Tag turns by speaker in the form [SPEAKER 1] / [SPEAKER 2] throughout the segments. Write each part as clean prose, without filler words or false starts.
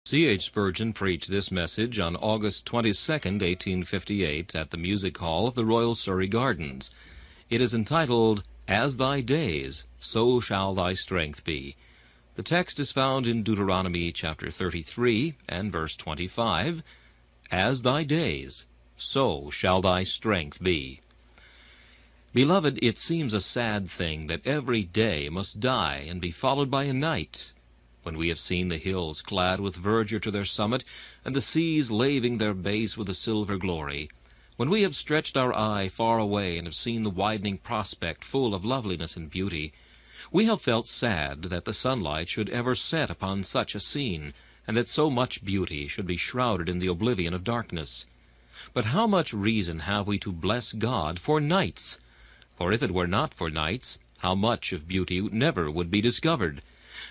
[SPEAKER 1] C.H. Spurgeon preached this message on August 22nd, 1858, at the Music Hall of the Royal Surrey Gardens. It is entitled, As Thy Days, So Shall Thy Strength Be. The text is found in Deuteronomy chapter 33 and verse 25. As thy days, so shall thy strength be. Beloved, it seems a sad thing that every day must die and be followed by a night. When we have seen the hills clad with verdure to their summit, and the seas laving their base with a silver glory, when we have stretched our eye far away and have seen the widening prospect full of loveliness and beauty, we have felt sad that the sunlight should ever set upon such a scene, and that so much beauty should be shrouded in the oblivion of darkness. But how much reason have we to bless God for nights? For if it were not for nights, how much of beauty never would be discovered?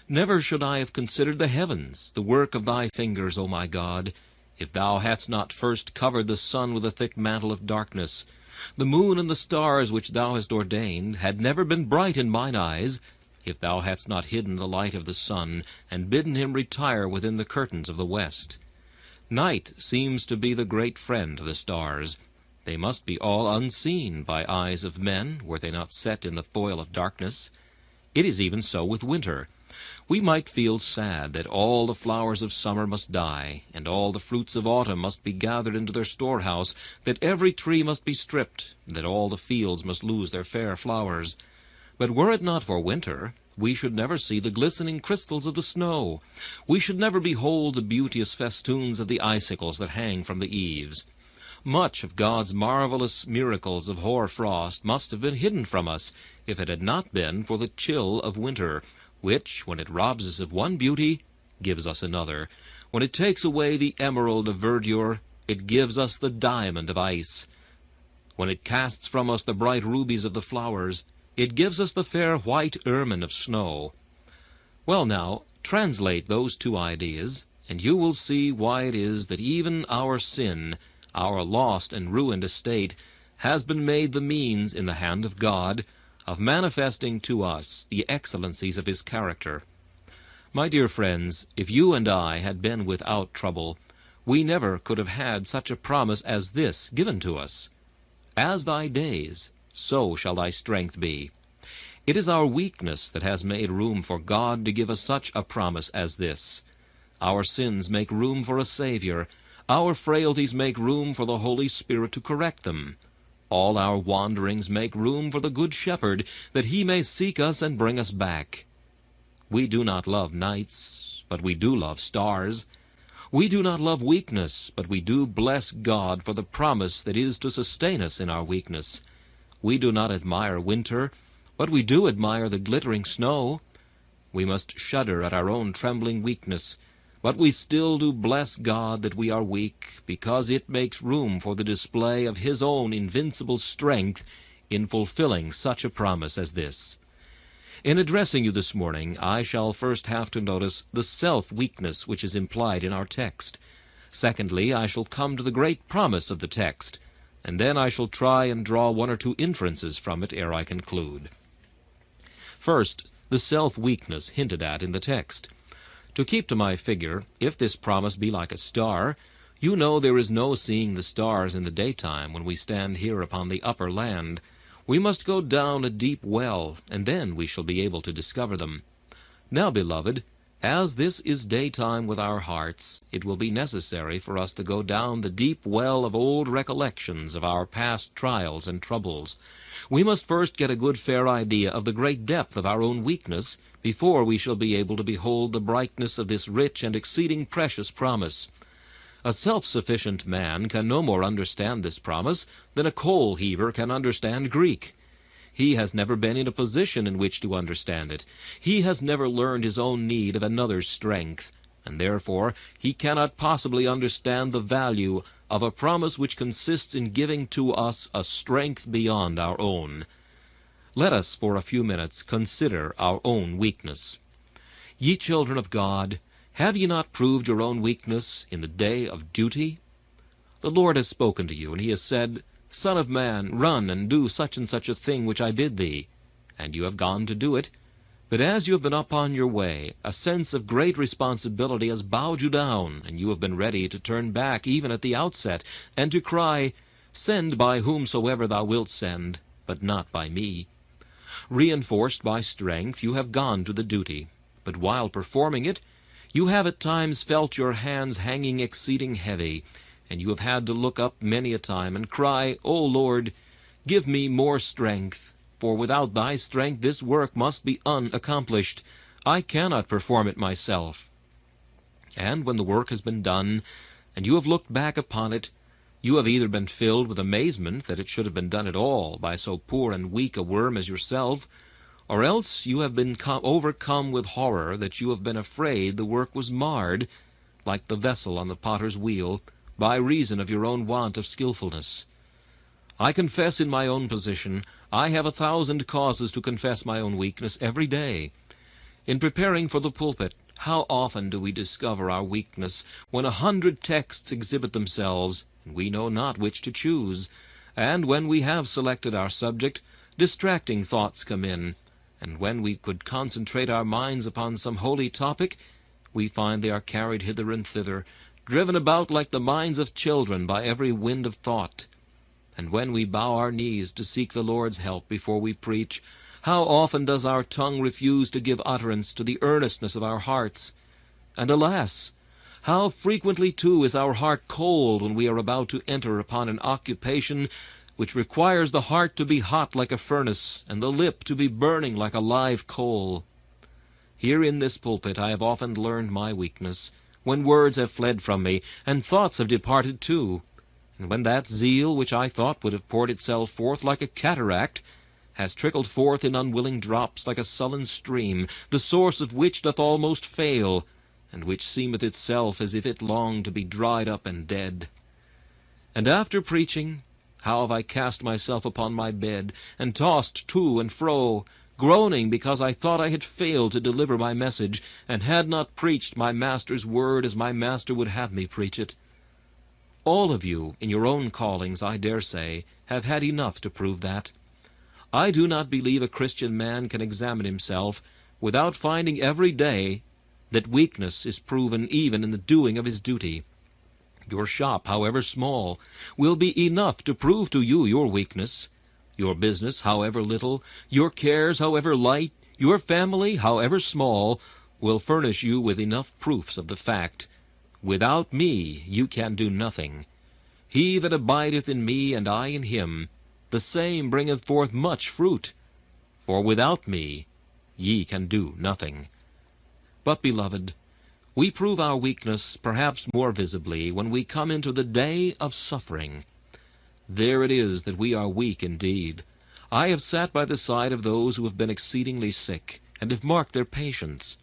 [SPEAKER 1] Never should I have considered the heavens, the work of thy fingers, O my God, if thou hadst not first covered the sun with a thick mantle of darkness. The moon and the stars which thou hast ordained had never been bright in mine eyes, if thou hadst not hidden the light of the sun, and bidden him retire within the curtains of the west. Night seems to be the great friend of the stars. They must be all unseen by eyes of men, were they not set in the foil of darkness. It is even so with winter. We might feel sad that all the flowers of summer must die, and all the fruits of autumn must be gathered into their storehouse, that every tree must be stripped, and that all the fields must lose their fair flowers. But were it not for winter, we should never see the glistening crystals of the snow. We should never behold the beauteous festoons of the icicles that hang from the eaves. Much of God's marvelous miracles of hoar frost must have been hidden from us, if it had not been for the chill of winter, which, when it robs us of one beauty, gives us another. When it takes away the emerald of verdure, it gives us the diamond of ice. When it casts from us the bright rubies of the flowers, it gives us the fair white ermine of snow. Well now, translate those two ideas, and you will see why it is that even our sin, our lost and ruined estate, has been made the means in the hand of God of manifesting to us the excellencies of his character. My dear friends, if you and I had been without trouble, we never could have had such a promise as this given to us. As thy days, so shall thy strength be. It is our weakness that has made room for God to give us such a promise as this. Our sins make room for a Savior. Our frailties make room for the Holy Spirit to correct them. All our wanderings make room for the Good Shepherd, that he may seek us and bring us back. We do not love nights, but we do love stars. We do not love weakness, but we do bless God for the promise that is to sustain us in our weakness. We do not admire winter, but we do admire the glittering snow. We must shudder at our own trembling weakness, but we still do bless God that we are weak, because it makes room for the display of his own invincible strength in fulfilling such a promise as this. In addressing you this morning, I shall first have to notice the self-weakness which is implied in our text. Secondly, I shall come to the great promise of the text, and then I shall try and draw one or two inferences from it ere I conclude. First, the self-weakness hinted at in the text. To keep to my figure, if this promise be like a star, you know there is no seeing the stars in the daytime when we stand here upon the upper land. We must go down a deep well, and then we shall be able to discover them. Now, beloved, as this is daytime with our hearts, it will be necessary for us to go down the deep well of old recollections of our past trials and troubles. We must first get a good fair idea of the great depth of our own weakness, before we shall be able to behold the brightness of this rich and exceeding precious promise. A self-sufficient man can no more understand this promise than a coal-heaver can understand Greek. He has never been in a position in which to understand it. He has never learned his own need of another's strength, and therefore he cannot possibly understand the value of a promise which consists in giving to us a strength beyond our own. Let us for a few minutes consider our own weakness. Ye children of God, have ye not proved your own weakness in the day of duty? The Lord has spoken to you, and he has said, Son of man, run and do such and such a thing which I bid thee. And you have gone to do it. But as you have been upon your way, a sense of great responsibility has bowed you down, and you have been ready to turn back even at the outset, and to cry, "Send by whomsoever thou wilt send, but not by me." Reinforced by strength, you have gone to the duty, but while performing it, you have at times felt your hands hanging exceeding heavy, and you have had to look up many a time and cry, "O Lord, give me more strength, for without thy strength this work must be unaccomplished. I cannot perform it myself." And when the work has been done, and you have looked back upon it, you have either been filled with amazement that it should have been done at all by so poor and weak a worm as yourself, or else you have been overcome with horror that you have been afraid the work was marred, like the vessel on the potter's wheel, by reason of your own want of skillfulness. I confess in my own position, I have 1,000 causes to confess my own weakness every day. In preparing for the pulpit, how often do we discover our weakness, when 100 texts exhibit themselves, and we know not which to choose, and when we have selected our subject, distracting thoughts come in, and when we could concentrate our minds upon some holy topic, we find they are carried hither and thither, driven about like the minds of children by every wind of thought. And when we bow our knees to seek the Lord's help before we preach, how often does our tongue refuse to give utterance to the earnestness of our hearts? And alas, how frequently too is our heart cold when we are about to enter upon an occupation which requires the heart to be hot like a furnace, and the lip to be burning like a live coal. Here in this pulpit I have often learned my weakness, when words have fled from me, and thoughts have departed too, and when that zeal which I thought would have poured itself forth like a cataract has trickled forth in unwilling drops like a sullen stream, the source of which doth almost fail, and which seemeth itself as if it longed to be dried up and dead. And after preaching, how have I cast myself upon my bed, and tossed to and fro, groaning because I thought I had failed to deliver my message, and had not preached my Master's word as my Master would have me preach it. All of you, in your own callings, I dare say, have had enough to prove that. I do not believe a Christian man can examine himself without finding every day that weakness is proven even in the doing of his duty. Your shop, however small, will be enough to prove to you your weakness. Your business, however little, your cares, however light, your family, however small, will furnish you with enough proofs of the fact. Without me you can do nothing. He that abideth in me, and I in him, the same bringeth forth much fruit. For without me ye can do nothing. But, beloved, we prove our weakness perhaps more visibly when we come into the day of suffering. There it is that we are weak indeed. I have sat by the side of those who have been exceedingly sick, and have marked their patience.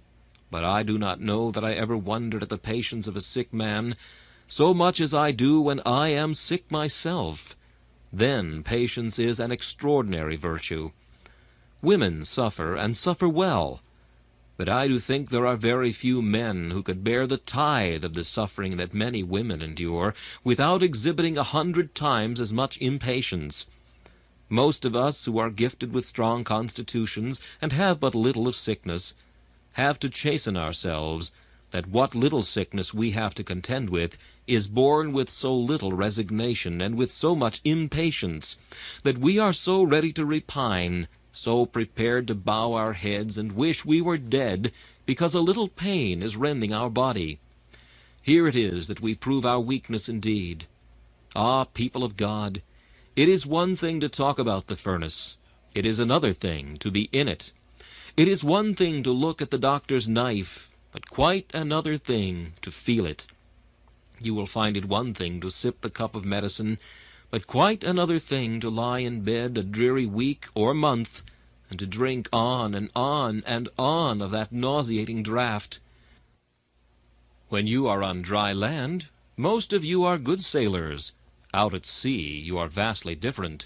[SPEAKER 1] But I do not know that I ever wondered at the patience of a sick man so much as I do when I am sick myself. Then patience is an extraordinary virtue. Women suffer, and suffer well. But I do think there are very few men who could bear the tithe of the suffering that many women endure, without exhibiting 100 times as much impatience. Most of us who are gifted with strong constitutions, and have but little of sickness, have to chasten ourselves that what little sickness we have to contend with is borne with so little resignation and with so much impatience, that we are so ready to repine, so prepared to bow our heads and wish we were dead, because a little pain is rending our body. Here it is that we prove our weakness indeed. Ah, people of God, it is one thing to talk about the furnace. It is another thing to be in it. It is one thing to look at the doctor's knife, but quite another thing to feel it. You will find it one thing to sip the cup of medicine, but quite another thing to lie in bed a dreary week or month, and to drink on and on and on of that nauseating draught. When you are on dry land, most of you are good sailors. Out at sea you are vastly different.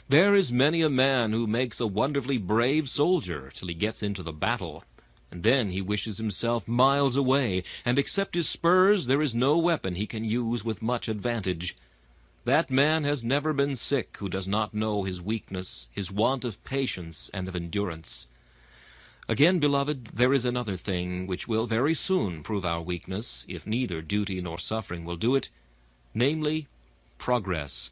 [SPEAKER 1] There is many a man who makes a wonderfully brave soldier till he gets into the battle, and then he wishes himself miles away, and except his spurs there is no weapon he can use with much advantage. That man has never been sick who does not know his weakness, his want of patience and of endurance. Again, beloved, there is another thing which will very soon prove our weakness, if neither duty nor suffering will do it, namely, progress.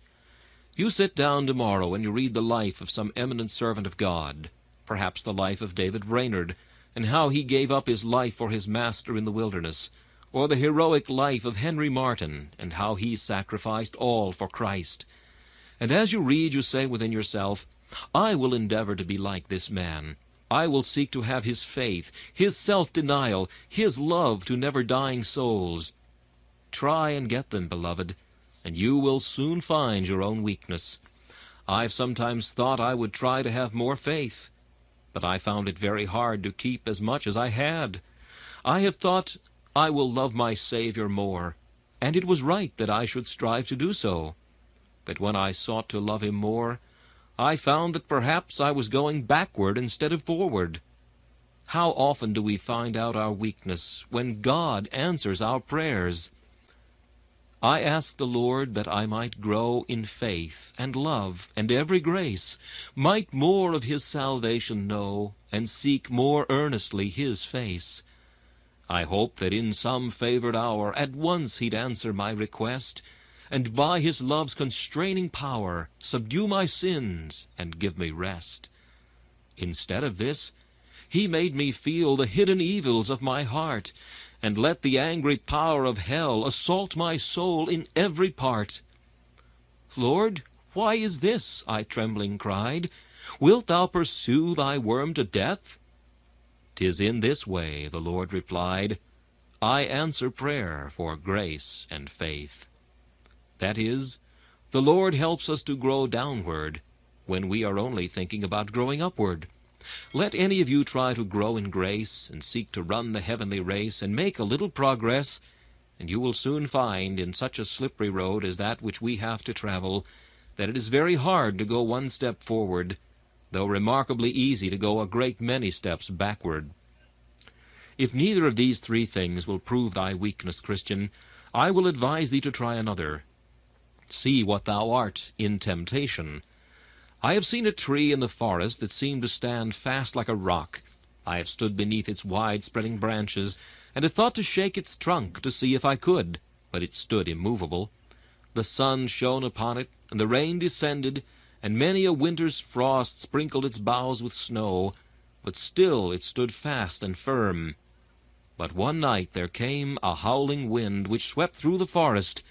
[SPEAKER 1] You sit down tomorrow and you read the life of some eminent servant of God, perhaps the life of David Brainerd, and how he gave up his life for his master in the wilderness, or the heroic life of Henry Martyn, and how he sacrificed all for Christ. And as you read, you say within yourself, I will endeavor to be like this man. I will seek to have his faith, his self-denial, his love to never-dying souls. Try and get them, beloved, and you will soon find your own weakness. I've sometimes thought I would try to have more faith, but I found it very hard to keep as much as I had. I have thought, I will love my Savior more, and it was right that I should strive to do so. But when I sought to love him more, I found that perhaps I was going backward instead of forward. How often do we find out our weakness when God answers our prayers? I asked the Lord that I might grow in faith and love and every grace, might more of his salvation know, and seek more earnestly his face. I hoped that in some favored hour at once he'd answer my request, and by his love's constraining power subdue my sins and give me rest. Instead of this, he made me feel the hidden evils of my heart, and let the angry power of hell assault my soul in every part. Lord, why is this? I trembling cried. Wilt thou pursue thy worm to death? 'Tis in this way, the Lord replied, I answer prayer for grace and faith. That is, the Lord helps us to grow downward when we are only thinking about growing upward. Let any of you try to grow in grace and seek to run the heavenly race and make a little progress, and you will soon find in such a slippery road as that which we have to travel that it is very hard to go one step forward, though remarkably easy to go a great many steps backward. If neither of these three things will prove thy weakness, Christian, I will advise thee to try another. See what thou art in temptation. I have seen a tree in the forest that seemed to stand fast like a rock. I have stood beneath its wide-spreading branches, and have thought to shake its trunk to see if I could, but it stood immovable. The sun shone upon it, and the rain descended, and many a winter's frost sprinkled its boughs with snow, but still it stood fast and firm. But one night there came a howling wind which swept through the forest,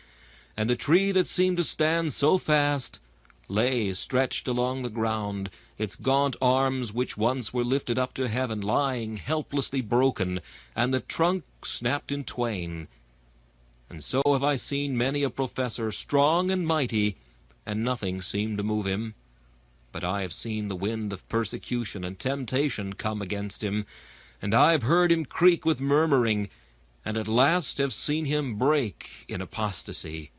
[SPEAKER 1] and the tree that seemed to stand so fast lay stretched along the ground, its gaunt arms which once were lifted up to heaven lying helplessly broken, and the trunk snapped in twain. And so have I seen many a professor strong and mighty, and nothing seemed to move him. But I have seen the wind of persecution and temptation come against him, and I have heard him creak with murmuring, and at last have seen him break in apostasy,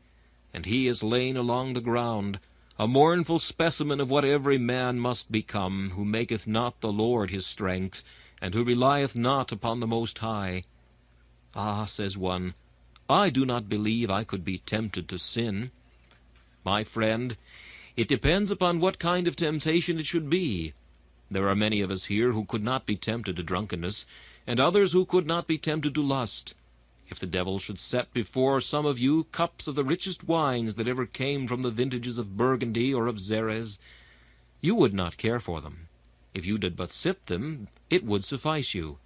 [SPEAKER 1] and he is lain along the ground, a mournful specimen of what every man must become, who maketh not the Lord his strength, and who relieth not upon the Most High. Ah, says one, I do not believe I could be tempted to sin. My friend, it depends upon what kind of temptation it should be. There are many of us here who could not be tempted to drunkenness, and others who could not be tempted to lust. If the devil should set before some of you cups of the richest wines that ever came from the vintages of Burgundy or of Xeres, you would not care for them. If you did but sip them, it would suffice you.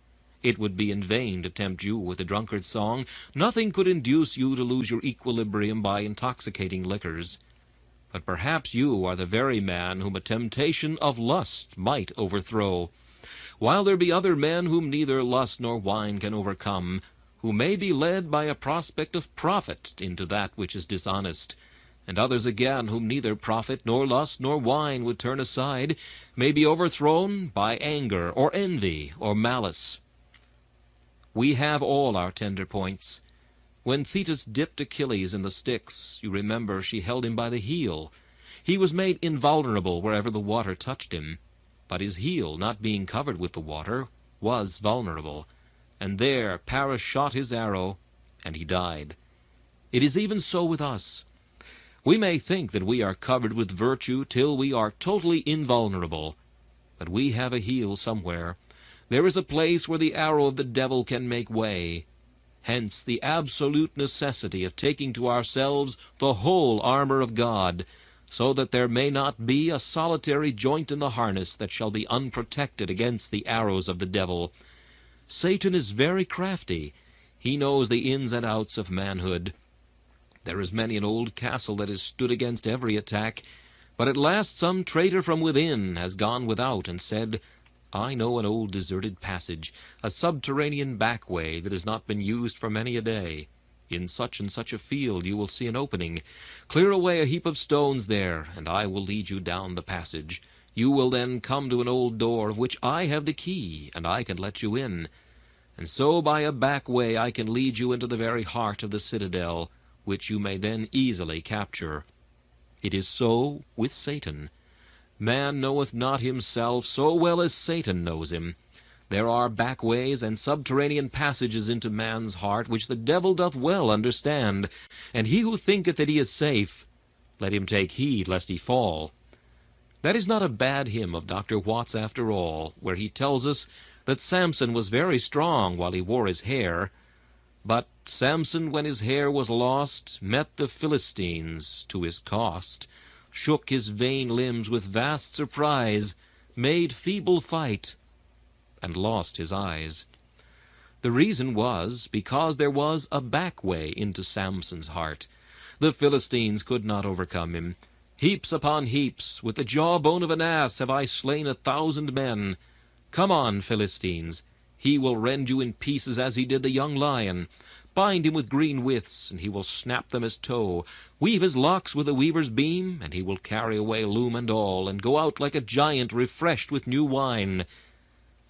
[SPEAKER 1] It would be in vain to tempt you with the drunkard's song. Nothing could induce you to lose your equilibrium by intoxicating liquors. But perhaps you are the very man whom a temptation of lust might overthrow, while there be other men whom neither lust nor wine can overcome, who may be led by a prospect of profit into that which is dishonest, and others again whom neither profit nor lust nor wine would turn aside, may be overthrown by anger or envy or malice. We have all our tender points. When Thetis dipped Achilles in the Styx, you remember she held him by the heel. He was made invulnerable wherever the water touched him, but his heel, not being covered with the water, was vulnerable, and there Paris shot his arrow, and he died. It is even so with us. We may think that we are covered with virtue till we are totally invulnerable, but we have a heel somewhere. There is a place where the arrow of the devil can make way. Hence the absolute necessity of taking to ourselves the whole armor of God, so that there may not be a solitary joint in the harness that shall be unprotected against the arrows of the devil. Satan is very crafty. He knows the ins and outs of manhood. There is many an old castle that has stood against every attack, but at last some traitor from within has gone without and said, I know an old deserted passage, a subterranean back way that has not been used for many a day. In such and such a field you will see an opening. Clear away a heap of stones there, and I will lead you down the passage. You will then come to an old door of which I have the key, and I can let you in. And so by a back way I can lead you into the very heart of the citadel, which you may then easily capture. It is so with Satan. Man knoweth not himself so well as Satan knows him. There are back ways and subterranean passages into man's heart which the devil doth well understand, and he who thinketh that he is safe, let him take heed lest he fall. That is not a bad hymn of Dr. Watts after all, where he tells us that Samson was very strong while he wore his hair, but Samson, when his hair was lost, met the Philistines to his cost, shook his vain limbs with vast surprise, made feeble fight, and lost his eyes. The reason was because there was a back way into Samson's heart. The Philistines could not overcome him. Heaps upon heaps, with the jawbone of an ass have I slain 1,000 men. Come on, Philistines, he will rend you in pieces as he did the young lion. Bind him with green withes, and he will snap them as tow. Weave his locks with a weaver's beam, and he will carry away loom and all, and go out like a giant refreshed with new wine.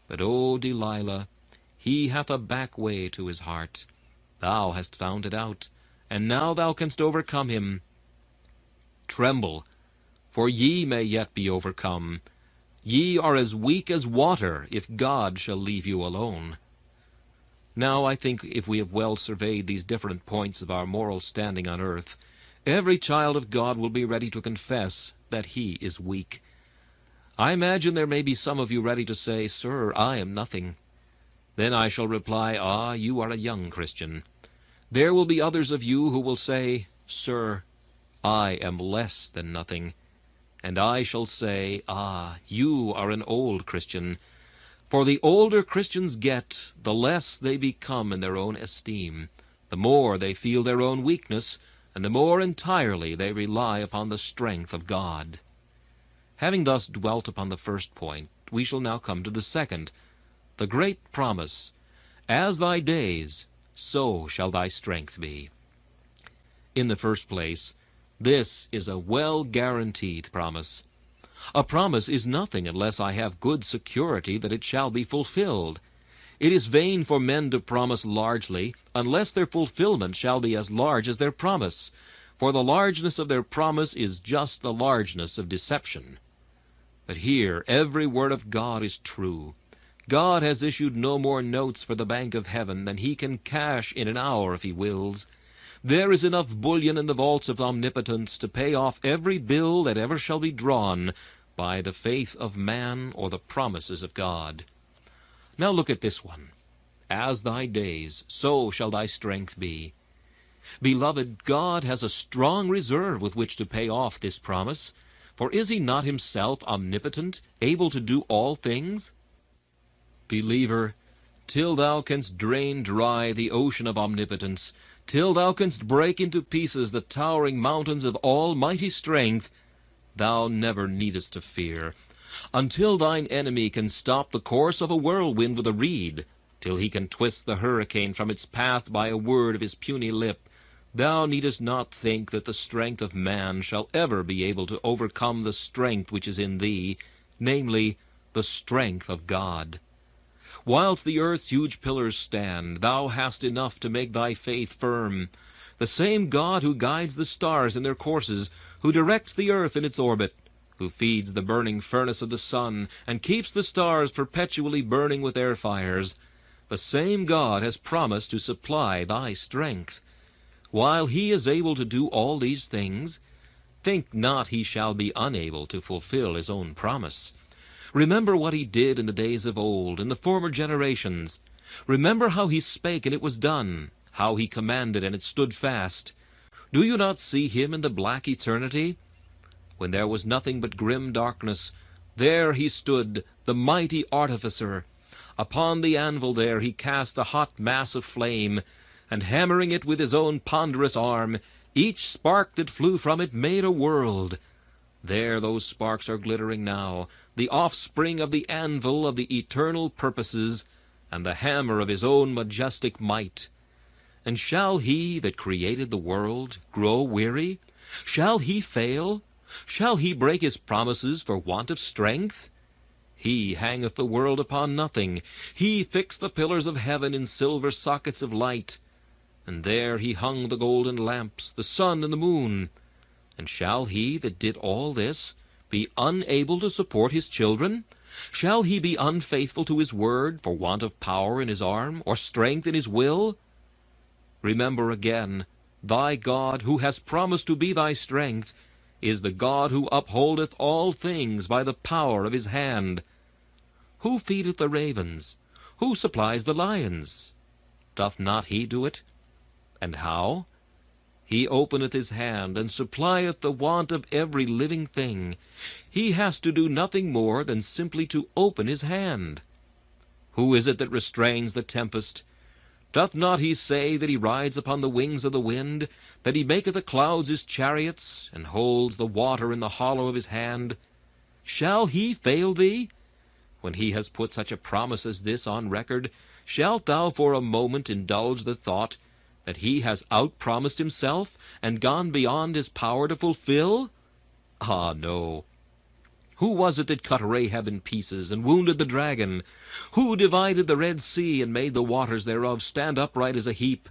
[SPEAKER 1] But, O Delilah, he hath a back way to his heart. Thou hast found it out, and now thou canst overcome him. Tremble, for ye may yet be overcome. Ye are as weak as water, if God shall leave you alone. Now I think if we have well surveyed these different points of our moral standing on earth, every child of God will be ready to confess that he is weak. I imagine there may be some of you ready to say, Sir, I am nothing. Then I shall reply, Ah, you are a young Christian. There will be others of you who will say, Sir, I am less than nothing. And I shall say, Ah, you are an old Christian. For the older Christians get, the less they become in their own esteem, the more they feel their own weakness, and the more entirely they rely upon the strength of God. Having thus dwelt upon the first point, we shall now come to the second, the great promise, As thy days, so shall thy strength be. In the first place, this is a well-guaranteed promise. A promise is nothing unless I have good security that it shall be fulfilled. It is vain for men to promise largely, unless their fulfillment shall be as large as their promise, for the largeness of their promise is just the largeness of deception. But here every word of God is true. God has issued no more notes for the bank of heaven than he can cash in an hour if he wills. There is enough bullion in the vaults of omnipotence to pay off every bill that ever shall be drawn by the faith of man or the promises of God. Now look at this one. As thy days, so shall thy strength be. Beloved, God has a strong reserve with which to pay off this promise, for is he not himself omnipotent, able to do all things? Believer, till thou canst drain dry the ocean of omnipotence, till thou canst break into pieces the towering mountains of almighty strength, thou never needest to fear. Until thine enemy can stop the course of a whirlwind with a reed, till he can twist the hurricane from its path by a word of his puny lip, thou needest not think that the strength of man shall ever be able to overcome the strength which is in thee, namely, the strength of God. Whilst the earth's huge pillars stand, thou hast enough to make thy faith firm. The same God who guides the stars in their courses, who directs the earth in its orbit, who feeds the burning furnace of the sun, and keeps the stars perpetually burning with their fires, the same God has promised to supply thy strength. While he is able to do all these things, think not he shall be unable to fulfill his own promise. Remember what he did in the days of old, in the former generations. Remember how he spake, and it was done, how he commanded, and it stood fast. Do you not see him in the black eternity? When there was nothing but grim darkness, there he stood, the mighty artificer. Upon the anvil there he cast a hot mass of flame, and hammering it with his own ponderous arm, each spark that flew from it made a world. There those sparks are glittering now, the offspring of the anvil of the eternal purposes, and the hammer of his own majestic might. And shall he that created the world grow weary? Shall he fail? Shall he break his promises for want of strength? He hangeth the world upon nothing. He fixed the pillars of heaven in silver sockets of light. And there he hung the golden lamps, the sun and the moon. And shall he that did all this be unable to support his children? Shall he be unfaithful to his word for want of power in his arm, or strength in his will? Remember again, thy God, who has promised to be thy strength, is the God who upholdeth all things by the power of his hand. Who feedeth the ravens? Who supplies the lions? Doth not he do it? And how? He openeth his hand, and supplieth the want of every living thing. He has to do nothing more than simply to open his hand. Who is it that restrains the tempest? Doth not he say that he rides upon the wings of the wind, that he maketh the clouds his chariots, and holds the water in the hollow of his hand? Shall he fail thee? When he has put such a promise as this on record, shalt thou for a moment indulge the thought that he has outpromised himself, and gone beyond his power to fulfill? Ah, no. Who was it that cut Rahab in pieces, and wounded the dragon? Who divided the Red Sea, and made the waters thereof stand upright as a heap?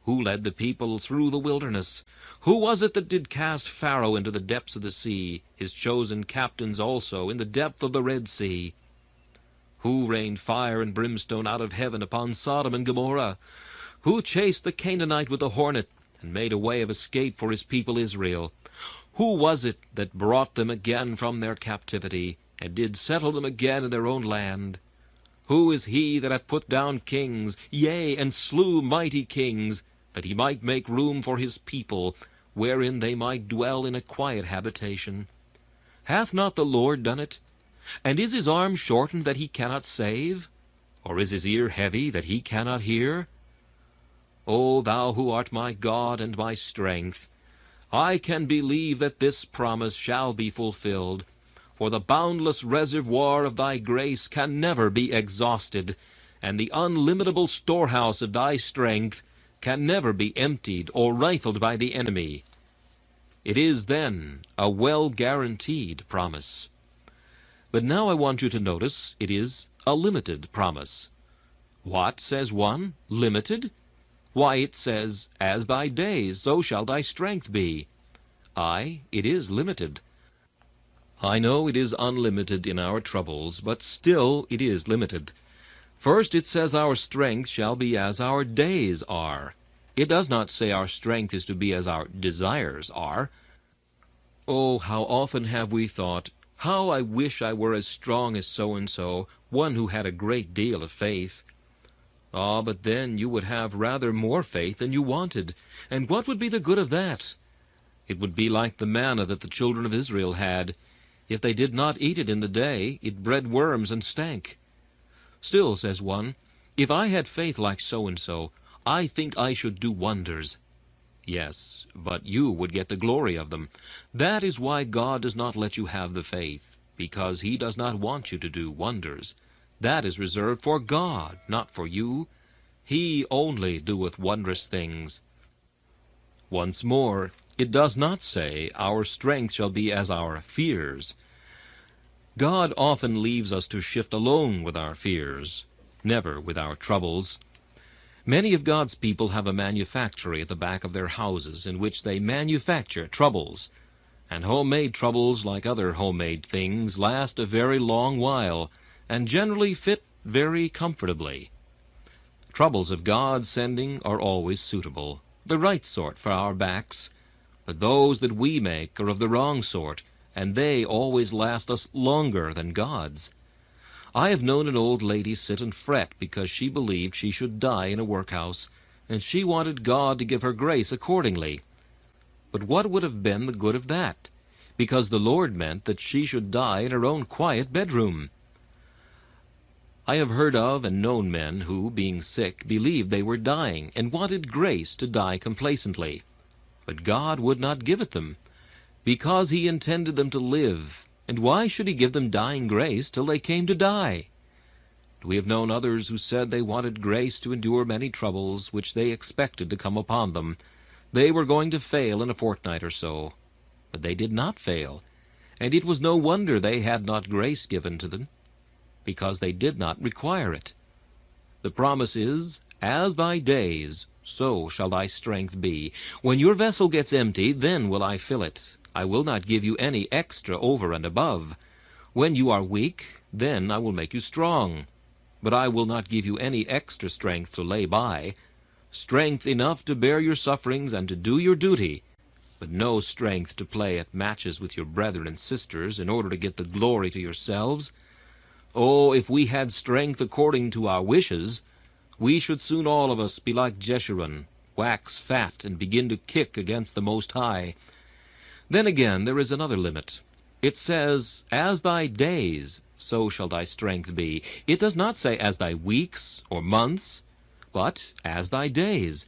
[SPEAKER 1] Who led the people through the wilderness? Who was it that did cast Pharaoh into the depths of the sea, his chosen captains also in the depth of the Red Sea? Who rained fire and brimstone out of heaven upon Sodom and Gomorrah? Who chased the Canaanite with the hornet, and made a way of escape for his people Israel? Who was it that brought them again from their captivity, and did settle them again in their own land? Who is he that hath put down kings, yea, and slew mighty kings, that he might make room for his people, wherein they might dwell in a quiet habitation? Hath not the Lord done it? And is his arm shortened that he cannot save? Or is his ear heavy that he cannot hear? O thou who art my God and my strength, I can believe that this promise shall be fulfilled, for the boundless reservoir of thy grace can never be exhausted, and the unlimitable storehouse of thy strength can never be emptied or rifled by the enemy. It is, then, a well-guaranteed promise. But now I want you to notice it is a limited promise. What, says one, limited? Why, it says, as thy days, so shall thy strength be. Aye, it is limited. I know it is unlimited in our troubles, but still it is limited. First it says our strength shall be as our days are. It does not say our strength is to be as our desires are. Oh, how often have we thought, how I wish I were as strong as so-and-so, one who had a great deal of faith. Ah, but then you would have rather more faith than you wanted, and what would be the good of that? It would be like the manna that the children of Israel had. If they did not eat it in the day, it bred worms and stank. Still, says one, if I had faith like so-and-so, I think I should do wonders. Yes, but you would get the glory of them. That is why God does not let you have the faith, because he does not want you to do wonders. That is reserved for God, not for you. He only doeth wondrous things. Once more, it does not say our strength shall be as our fears. God often leaves us to shift alone with our fears, never with our troubles. Many of God's people have a manufactory at the back of their houses in which they manufacture troubles, and homemade troubles, like other homemade things, last a very long while, and generally fit very comfortably. Troubles of God's sending are always suitable, the right sort for our backs, but those that we make are of the wrong sort, and they always last us longer than God's. I have known an old lady sit and fret because she believed she should die in a workhouse, and she wanted God to give her grace accordingly. But what would have been the good of that? Because the Lord meant that she should die in her own quiet bedroom. I have heard of and known men who, being sick, believed they were dying, and wanted grace to die complacently. But God would not give it them, because He intended them to live. And why should He give them dying grace till they came to die? We have known others who said they wanted grace to endure many troubles which they expected to come upon them. They were going to fail in a fortnight or so. But they did not fail, and it was no wonder they had not grace given to them, because they did not require it. The promise is, "As thy days, so shall thy strength be." When your vessel gets empty, then will I fill it. I will not give you any extra over and above. When you are weak, then I will make you strong. But I will not give you any extra strength to lay by. Strength enough to bear your sufferings and to do your duty, but no strength to play at matches with your brethren and sisters in order to get the glory to yourselves. Oh, if we had strength according to our wishes, we should soon all of us be like Jeshurun, wax fat, and begin to kick against the Most High. Then again, there is another limit. It says, "As thy days, so shall thy strength be." It does not say, "As thy weeks or months," but "as thy days."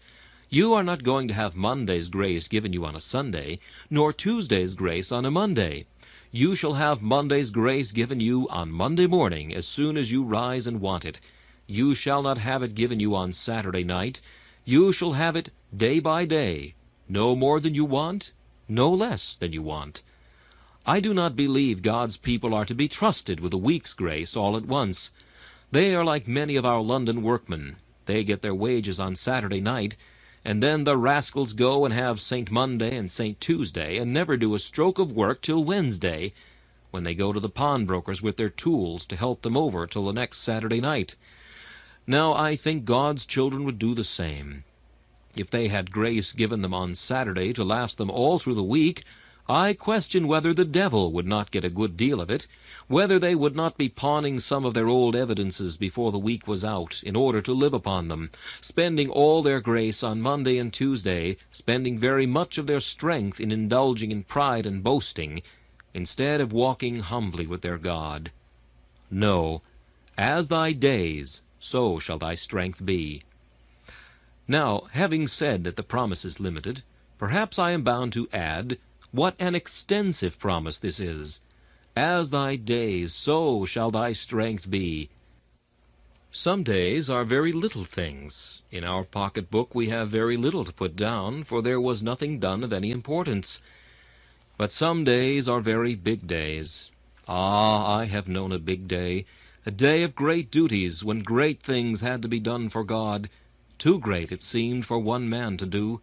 [SPEAKER 1] You are not going to have Monday's grace given you on a Sunday, nor Tuesday's grace on a Monday. You shall have Monday's grace given you on Monday morning, as soon as you rise and want it. You shall not have it given you on Saturday night. You shall have it day by day, no more than you want, no less than you want. I do not believe God's people are to be trusted with a week's grace all at once. They are like many of our London workmen. They get their wages on Saturday night, and then the rascals go and have St. Monday and St. Tuesday, and never do a stroke of work till Wednesday, when they go to the pawnbrokers with their tools to help them over till the next Saturday night. Now, I think God's children would do the same. If they had grace given them on Saturday to last them all through the week, I question whether the devil would not get a good deal of it, whether they would not be pawning some of their old evidences before the week was out, in order to live upon them, spending all their grace on Monday and Tuesday, spending very much of their strength in indulging in pride and boasting, instead of walking humbly with their God. No, as thy days, so shall thy strength be. Now, having said that the promise is limited, perhaps I am bound to add what an extensive promise this is. As thy days, so shall thy strength be. Some days are very little things. In our pocketbook we have very little to put down, for there was nothing done of any importance. But some days are very big days. Ah, I have known a big day, a day of great duties, when great things had to be done for God, too great, it seemed, for one man to do.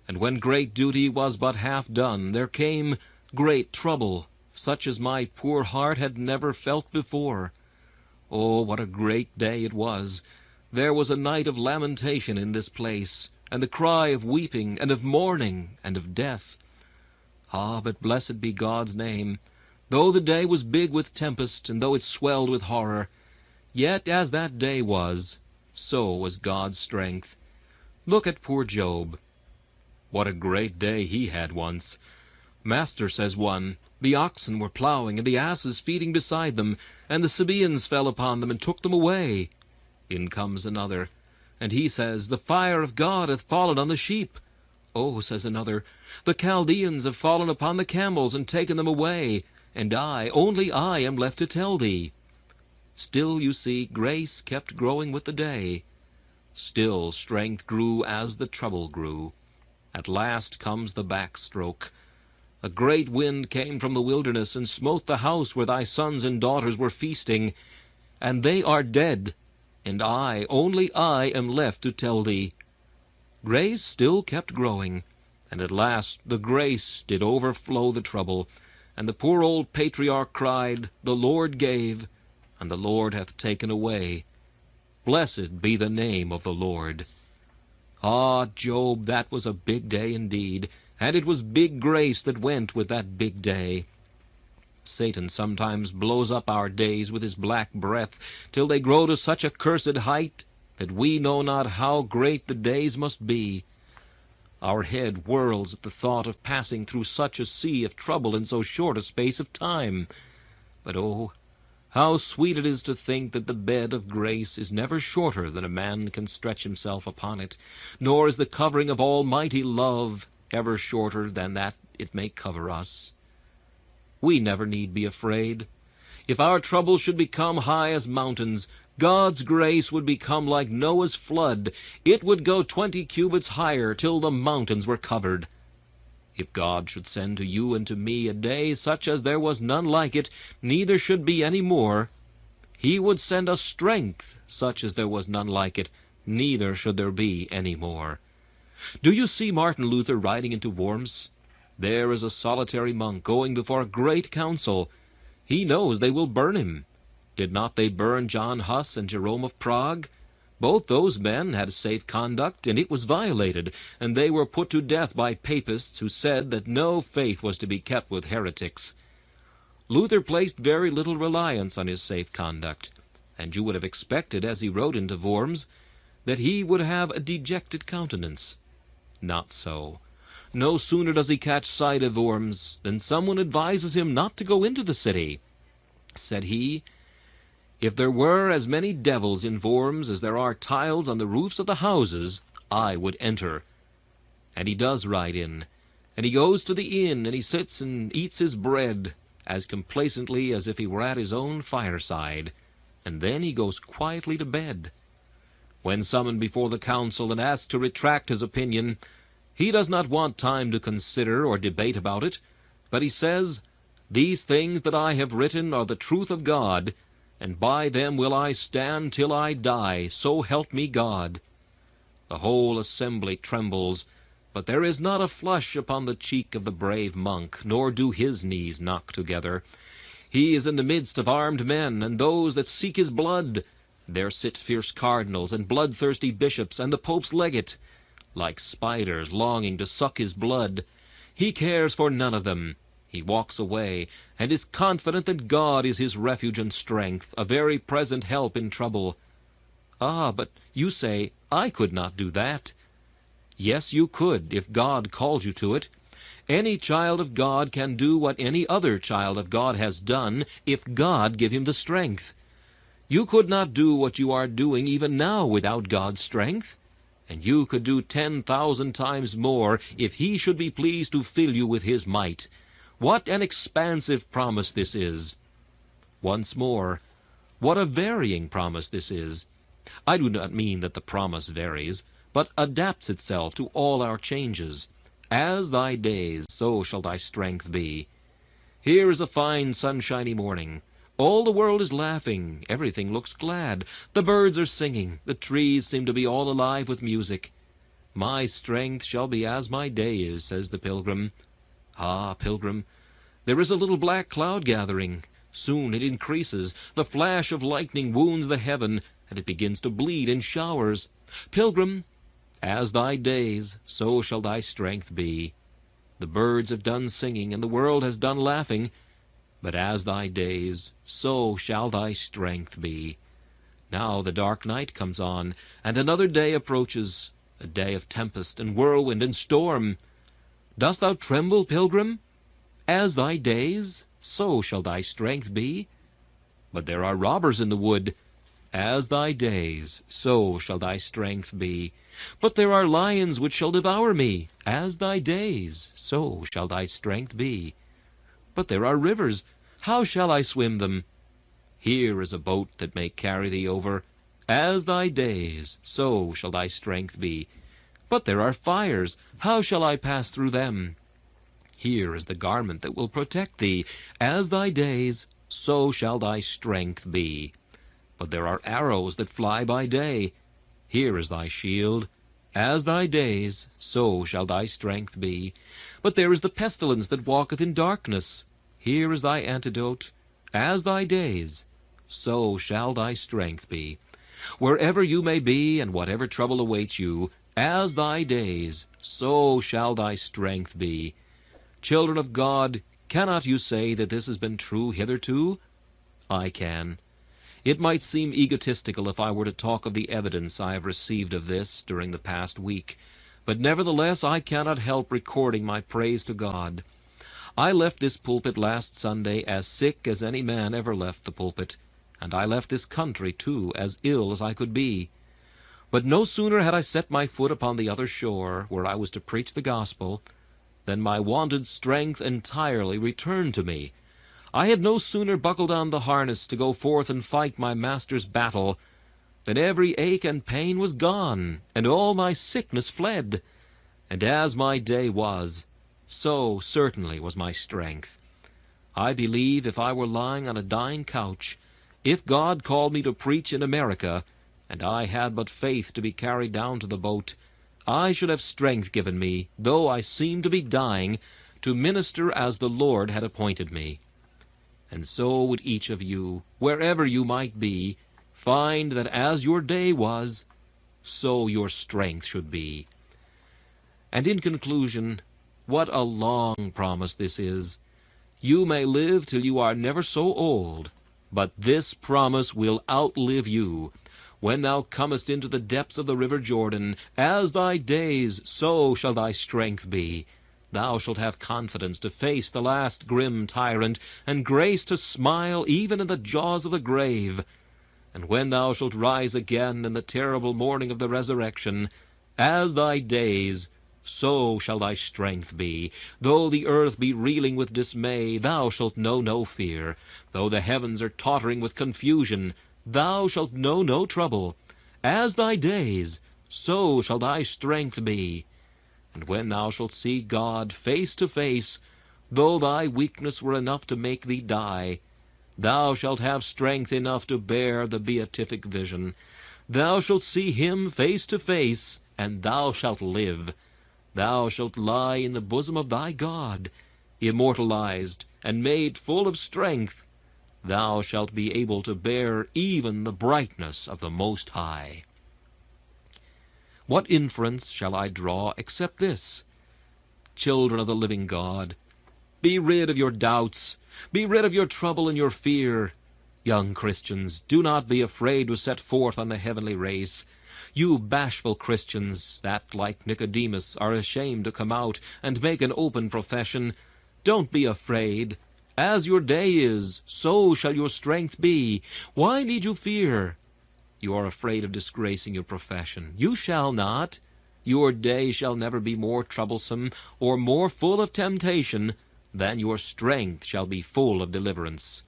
[SPEAKER 1] And when great duty was but half done, there came great trouble, such as my poor heart had never felt before. Oh, what a great day it was! There was a night of lamentation in this place, and the cry of weeping, and of mourning, and of death. Ah, but blessed be God's name! Though the day was big with tempest, and though it swelled with horror, yet as that day was, so was God's strength. Look at poor Job. What a great day he had once! Master, says one, the oxen were plowing, and the asses feeding beside them, and the Sabaeans fell upon them and took them away. In comes another, and he says, the fire of God hath fallen on the sheep. Oh, says another, the Chaldeans have fallen upon the camels and taken them away, and I, only I, am left to tell thee. Still, you see, grace kept growing with the day. Still strength grew as the trouble grew. At last comes the backstroke. A great wind came from the wilderness, and smote the house where thy sons and daughters were feasting, and they are dead, and I, only I, am left to tell thee. Grace still kept growing, and at last the grace did overflow the trouble, and the poor old patriarch cried, the Lord gave, and the Lord hath taken away. Blessed be the name of the Lord. Ah, Job, that was a big day indeed, and it was big grace that went with that big day. Satan sometimes blows up our days with his black breath, till they grow to such a cursed height that we know not how great the days must be. Our head whirls at the thought of passing through such a sea of trouble in so short a space of time. But oh, how sweet it is to think that the bed of grace is never shorter than a man can stretch himself upon it, nor is the covering of almighty love ever shorter than that it may cover us. We never need be afraid. If our troubles should become high as mountains, God's grace would become like Noah's flood. It would go 20 cubits higher till the mountains were covered. If God should send to you and to me a day such as there was none like it, neither should be any more, he would send us strength such as there was none like it, neither should there be any more. Do you see Martin Luther riding into Worms? There is a solitary monk going before a great council. He knows they will burn him. Did not they burn John Huss and Jerome of Prague? Both those men had safe conduct, and it was violated, and they were put to death by papists who said that no faith was to be kept with heretics. Luther placed very little reliance on his safe conduct, and you would have expected, as he rode into Worms, that he would have a dejected countenance. Not so. No sooner does he catch sight of Worms than someone advises him not to go into the city. Said he, "If there were as many devils in Worms as there are tiles on the roofs of the houses, I would enter." And he does ride in, and he goes to the inn, and he sits and eats his bread as complacently as if he were at his own fireside, and then he goes quietly to bed. When summoned before the council and asked to retract his opinion, he does not want time to consider or debate about it, but he says, "These things that I have written are the truth of God, and by them will I stand till I die, so help me God." The whole assembly trembles, but there is not a flush upon the cheek of the brave monk, nor do his knees knock together. He is in the midst of armed men, and those that seek his blood. There sit fierce cardinals, and bloodthirsty bishops, and the Pope's legate, like spiders longing to suck his blood. He cares for none of them. He walks away, and is confident that God is his refuge and strength, a very present help in trouble. Ah, but you say, I could not do that. Yes, you could, if God called you to it. Any child of God can do what any other child of God has done, if God give him the strength. You could not do what you are doing even now without God's strength, and you could do 10,000 times more if he should be pleased to fill you with his might. What an expansive promise this is! Once more, what a varying promise this is! I do not mean that the promise varies, but adapts itself to all our changes. As thy days, so shall thy strength be. Here is a fine sunshiny morning. All the world is laughing, everything looks glad, the birds are singing, the trees seem to be all alive with music. My strength shall be as my day is, says the pilgrim. Ah, pilgrim, there is a little black cloud gathering. Soon it increases, the flash of lightning wounds the heaven, and it begins to bleed in showers. Pilgrim, as thy days, so shall thy strength be. The birds have done singing, and the world has done laughing, but as thy days, so shall thy strength be. Now the dark night comes on, and another day approaches, a day of tempest and whirlwind and storm. Dost thou tremble, pilgrim? As thy days, so shall thy strength be. But there are robbers in the wood. As thy days, so shall thy strength be. But there are lions which shall devour me. As thy days, so shall thy strength be. But there are rivers. How shall I swim them? Here is a boat that may carry thee over. As thy days, so shall thy strength be. But there are fires. How shall I pass through them? Here is the garment that will protect thee. As thy days, so shall thy strength be. But there are arrows that fly by day. Here is thy shield. As thy days, so shall thy strength be. But there is the pestilence that walketh in darkness. Here is thy antidote. As thy days, so shall thy strength be. Wherever you may be, and whatever trouble awaits you, as thy days, so shall thy strength be. Children of God, Cannot you say that this has been true hitherto? I can. It might seem egotistical if I were to talk of the evidence I have received of this during the past week, but nevertheless I cannot help recording my praise to God. I left this pulpit last Sunday as sick as any man ever left the pulpit, and I left this country, too, as ill as I could be. But no sooner had I set my foot upon the other shore, where I was to preach the gospel, than my wonted strength entirely returned to me. I had no sooner buckled on the harness to go forth and fight my Master's battle, than every ache and pain was gone, and all my sickness fled. And as my day was, so certainly was my strength. I believe if I were lying on a dying couch, if God called me to preach in America, and I had but faith to be carried down to the boat, I should have strength given me, though I seemed to be dying, to minister as the Lord had appointed me. And so would each of you, wherever you might be, find that as your day was, so your strength should be. And in conclusion, what a long promise this is! You may live till you are never so old, but this promise will outlive you. When thou comest into the depths of the river Jordan, as thy days, so shall thy strength be. Thou shalt have confidence to face the last grim tyrant, and grace to smile even in the jaws of the grave. And when thou shalt rise again in the terrible morning of the resurrection, as thy days, so shall thy strength be. Though the earth be reeling with dismay, thou shalt know no fear. Though the heavens are tottering with confusion, thou shalt know no trouble. As thy days, so shall thy strength be. And when thou shalt see God face to face, though thy weakness were enough to make thee die, thou shalt have strength enough to bear the beatific vision. Thou shalt see him face to face, and thou shalt live. Thou shalt lie in the bosom of thy God, immortalized and made full of strength. Thou shalt be able to bear even the brightness of the Most High. What inference shall I draw except this? Children of the living God, be rid of your doubts, be rid of your trouble and your fear. Young Christians, do not be afraid to set forth on the heavenly race. You bashful Christians that, like Nicodemus, are ashamed to come out and make an open profession, don't be afraid. As your day is, so shall your strength be. Why need you fear? You are afraid of disgracing your profession. You shall not. Your day shall never be more troublesome or more full of temptation than your strength shall be full of deliverance.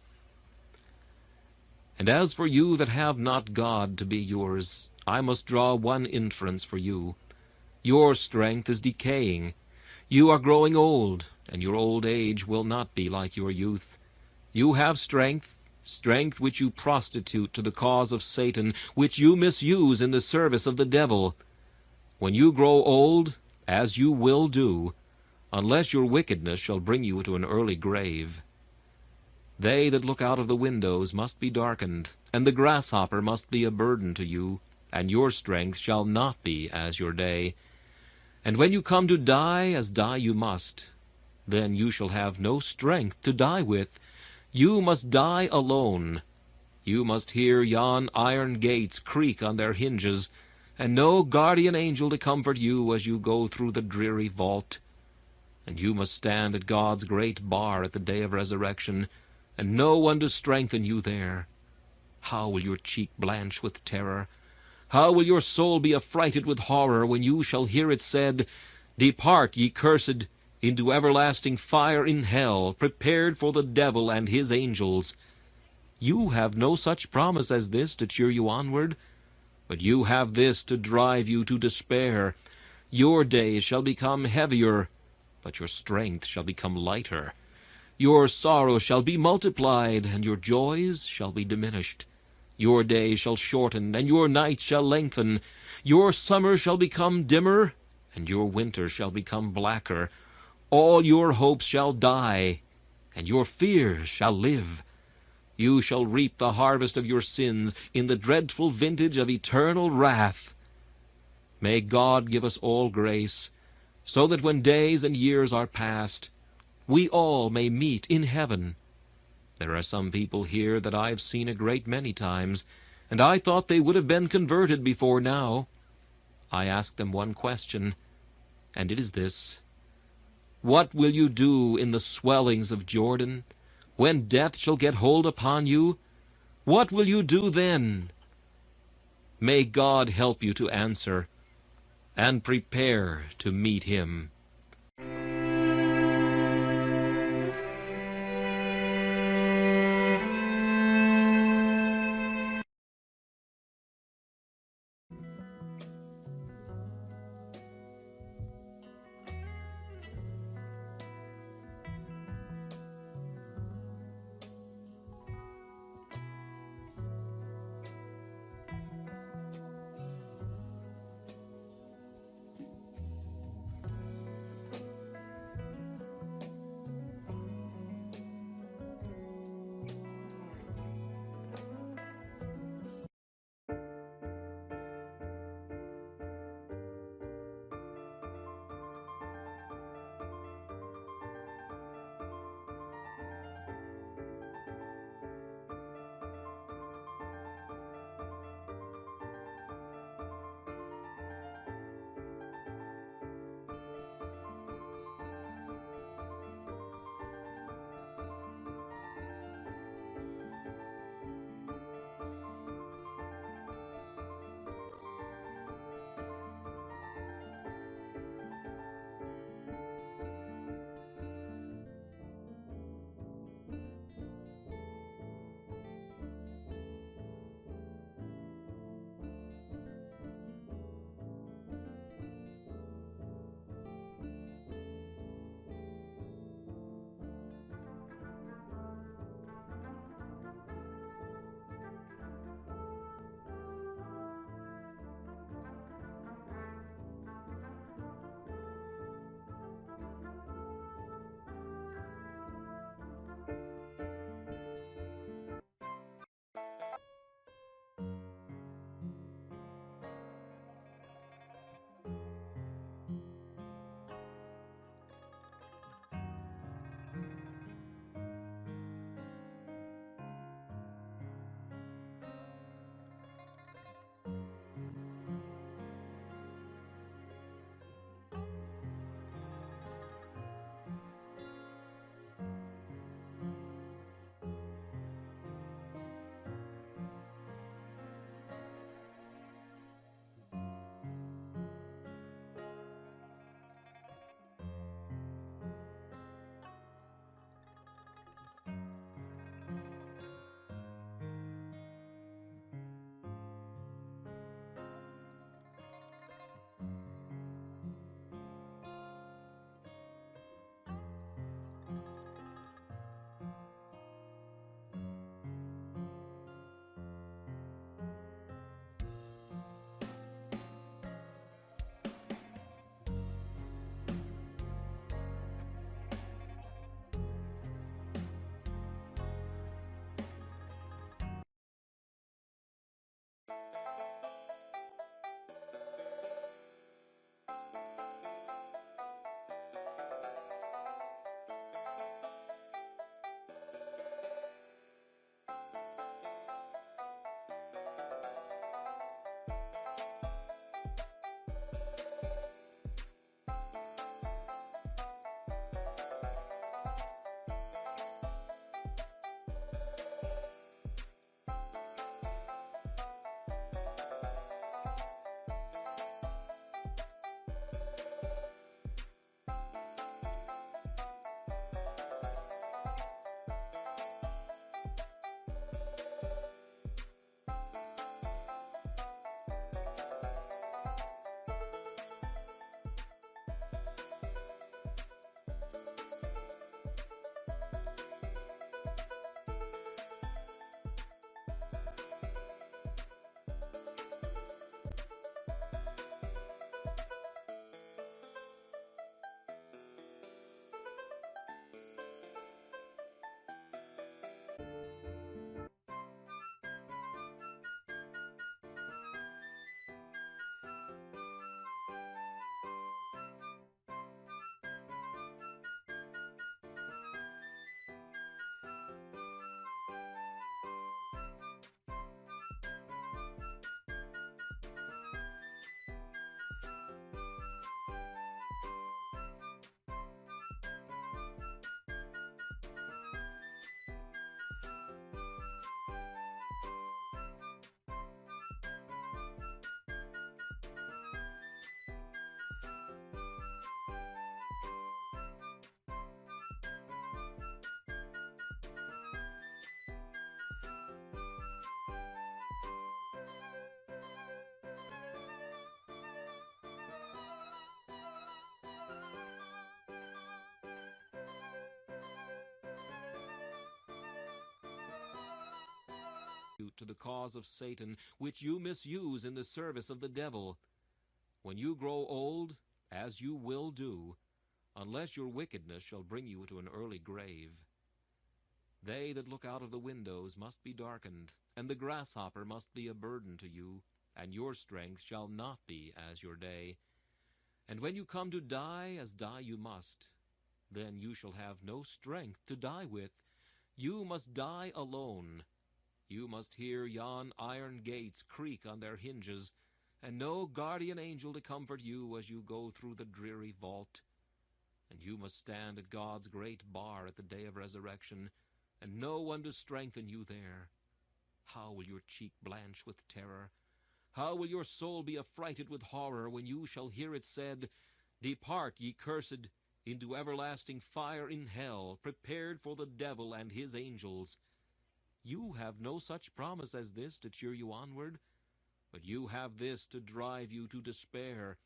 [SPEAKER 1] And as for you that have not God to be yours, I must draw one inference for you. Your strength is decaying. You are growing old, and your old age will not be like your youth. You have strength which you prostitute to the cause of Satan, which you misuse in the service of the devil. When you grow old, as you will do, unless your wickedness shall bring you to an early grave, they that look out of the windows must be darkened, and the grasshopper must be a burden to you, and your strength shall not be as your day. And when you come to die, as die you must, then you shall have no strength to die with. You must die alone. You must hear yon iron gates creak on their hinges, and no guardian angel to comfort you as you go through the dreary vault. And you must stand at God's great bar at the day of resurrection, and no one to strengthen you there. How will your cheek blanch with terror? How will your soul be affrighted with horror when you shall hear it said, "Depart, ye cursed, into everlasting fire in hell, prepared for the devil and his angels." You have no such promise as this to cheer you onward, but you have this to drive you to despair. Your days shall become heavier, but your strength shall become lighter. Your sorrow shall be multiplied, and your joys shall be diminished. Your days shall shorten, and your nights shall lengthen. Your summer shall become dimmer, and your winter shall become blacker. All your hopes shall die, and your fears shall live. You shall reap the harvest of your sins in the dreadful vintage of eternal wrath. May God give us all grace, so that when days and years are past, we all may meet in heaven. There are some people here that I've seen a great many times, and I thought they would have been converted before now. I ask them one question, and it is this: what will you do in the swellings of Jordan, when death shall get hold upon you? What will you do then? May God help you to answer, and prepare to meet him. the cause of Satan, which you misuse in the service of the devil. When you grow old, as you will do, unless your wickedness shall bring you to an early grave. They that look out of the windows must be darkened, and the grasshopper must be a burden to you, and your strength shall not be as your day. And when you come to die, as die you must, then you shall have no strength to die with. You must die alone. You must hear yon iron gates creak on their hinges, and no guardian angel to comfort you as you go through the dreary vault. And you must stand at God's great bar at the day of resurrection, and no one to strengthen you there. How will your cheek blanch with terror? How will your soul be affrighted with horror when you shall hear it said, Depart, ye cursed, into everlasting fire in hell, prepared for the devil and his angels. You have no such promise as this to cheer you onward, but you have this to drive you to despair.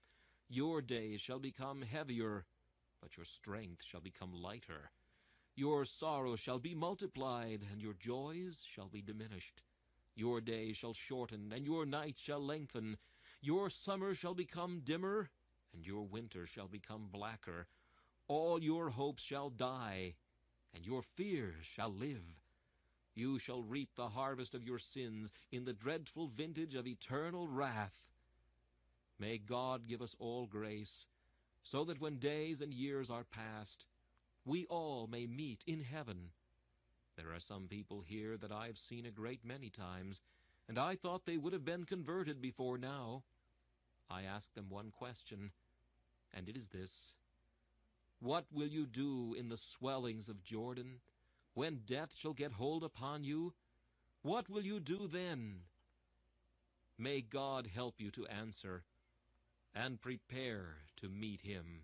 [SPEAKER 1] Your days shall become heavier, but your strength shall become lighter. Your sorrows shall be multiplied, and your joys shall be diminished. Your days shall shorten, and your nights shall lengthen. Your summer shall become dimmer, and your winter shall become blacker. All your hopes shall die, and your fears shall live. You shall reap the harvest of your sins in the dreadful vintage of eternal wrath. May God give us all grace, so that when days and years are past, we all may meet in heaven. There are some people here that I have seen a great many times, and I thought they would have been converted before now. I ask them one question, and it is this: What will you do in the swellings of Jordan, when death shall get hold upon you? What will you do then? May God help you to answer, and prepare to meet him.